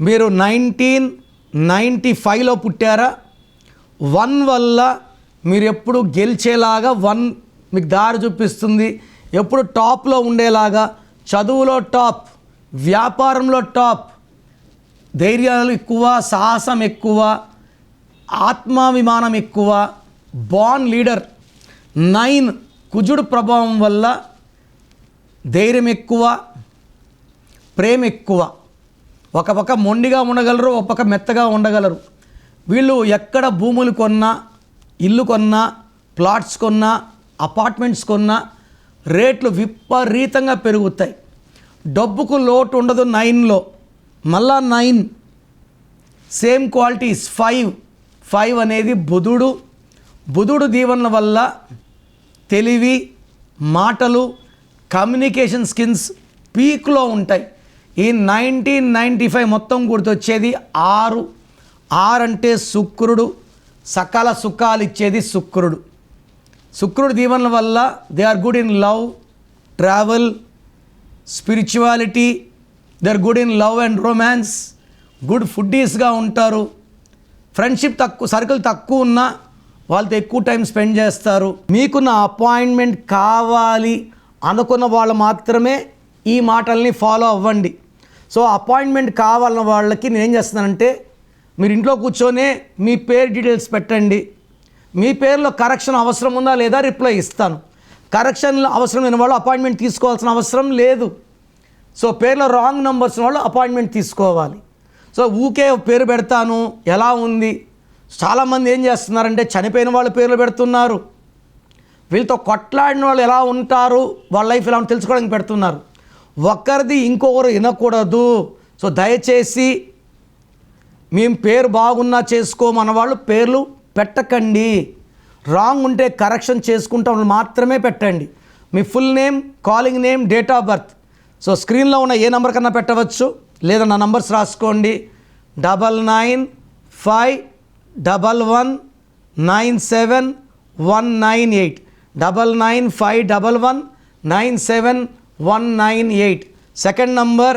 మీరు 1995లో పుట్టారా? 1 వల్ల మీరు ఎప్పుడు గెలిచేలాగా 1 మీకు దారి చూపిస్తుంది. ఎప్పుడు టాప్లో ఉండేలాగా, చదువులో టాప్, వ్యాపారంలో టాప్, ధైర్యాలు ఎక్కువ, సాహసం ఎక్కువ, ఆత్మాభిమానం ఎక్కువ, బాన్ లీడర్. 9 కుజుడు ప్రభావం వల్ల ధైర్యం ఎక్కువ, ప్రేమ ఎక్కువ. ఒక పక్క మొండిగా ఉండగలరు, ఒక పక్క మెత్తగా ఉండగలరు. వీళ్ళు ఎక్కడ భూములు కొన్నా, ఇల్లు కొన్నా, ప్లాట్స్ కొన్నా, అపార్ట్మెంట్స్ కొన్నా రేట్లు విపరీతంగా పెరుగుతాయి. డబ్బుకు లోటు ఉండదు 9లో. మళ్ళా 9 సేమ్ క్వాలిటీస్ 5 అనేది బుధుడు దీవెనల వల్ల తెలివి, మాటలు, కమ్యూనికేషన్ స్కిల్స్ పీక్లో ఉంటాయి. ఈ 1995 మొత్తం గుర్తొచ్చేది 6 అంటే శుక్రుడు. సకల సుఖాలు ఇచ్చేది శుక్రుడు దీవెనల వల్ల they are good in love, travel, spirituality. They are good in love and romance. Good ఫుడ్డీస్గా ఉంటారు. ఫ్రెండ్షిప్ తక్కువ, సర్కిల్ తక్కువ ఉన్నా వాళ్ళతో ఎక్కువ టైం స్పెండ్ చేస్తారు. మీకున్న అపాయింట్మెంట్ కావాలి అనుకున్న వాళ్ళు మాత్రమే ఈ మాటల్ని ఫాలో అవ్వండి. సో అపాయింట్మెంట్ కావాలన్న వాళ్ళకి నేనేం చేస్తున్నానంటే, మీరు ఇంట్లో కూర్చొనే మీ పేరు డీటెయిల్స్ పెట్టండి. మీ పేరులో కరెక్షన్ అవసరం ఉందా లేదా రిప్లై ఇస్తాను. కరెక్షన్ అవసరం లేని వాళ్ళు అపాయింట్మెంట్ తీసుకోవాల్సిన అవసరం లేదు. సో పేరులో రాంగ్ నెంబర్స్ వాళ్ళు అపాయింట్మెంట్ తీసుకోవాలి. సో ఊకే పేరు పెడతాను ఎలా ఉంది. చాలామంది ఏం చేస్తున్నారంటే చనిపోయిన వాళ్ళ పేర్లు పెడుతున్నారు. వీళ్ళతో కొట్లాడిన వాళ్ళు ఎలా ఉంటారు, వాళ్ళ లైఫ్ ఎలా ఉంటుందో తెలుసుకోవడానికి పెడుతున్నారు. ఒక్కరిది ఇంకొకరు వినకూడదు. సో దయచేసి మేము పేరు బాగున్నా చేసుకోమన్న వాళ్ళు పేర్లు పెట్టకండి. రాంగ్ ఉంటే కరెక్షన్ చేసుకుంటాం మాత్రమే పెట్టండి. మీ full name, calling name, date of birth. So స్క్రీన్లో ఉన్న ఏ నెంబర్ కన్నా పెట్టవచ్చు, లేదా నా నంబర్స్ రాసుకోండి. 9951197198 9951197198. Second number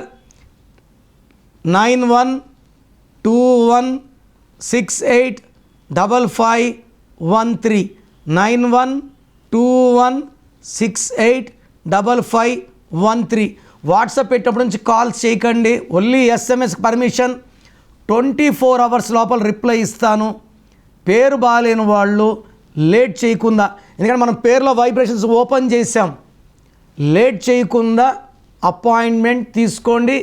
9121685513 9121685513. వాట్సాప్ పెట్టినప్పటి నుంచి కాల్స్ చేయకండి. Only SMS permission. 24 అవర్స్ లోపల రిప్లై ఇస్తాను. పేరు బాగాలేని వాళ్ళు లేట్ చేయకుండా, ఎందుకంటే మనం పేరులో వైబ్రేషన్స్ ఓపెన్ చేసాం, లేట్ చేయకుండా అపాయింట్మెంట్ తీసుకోండి.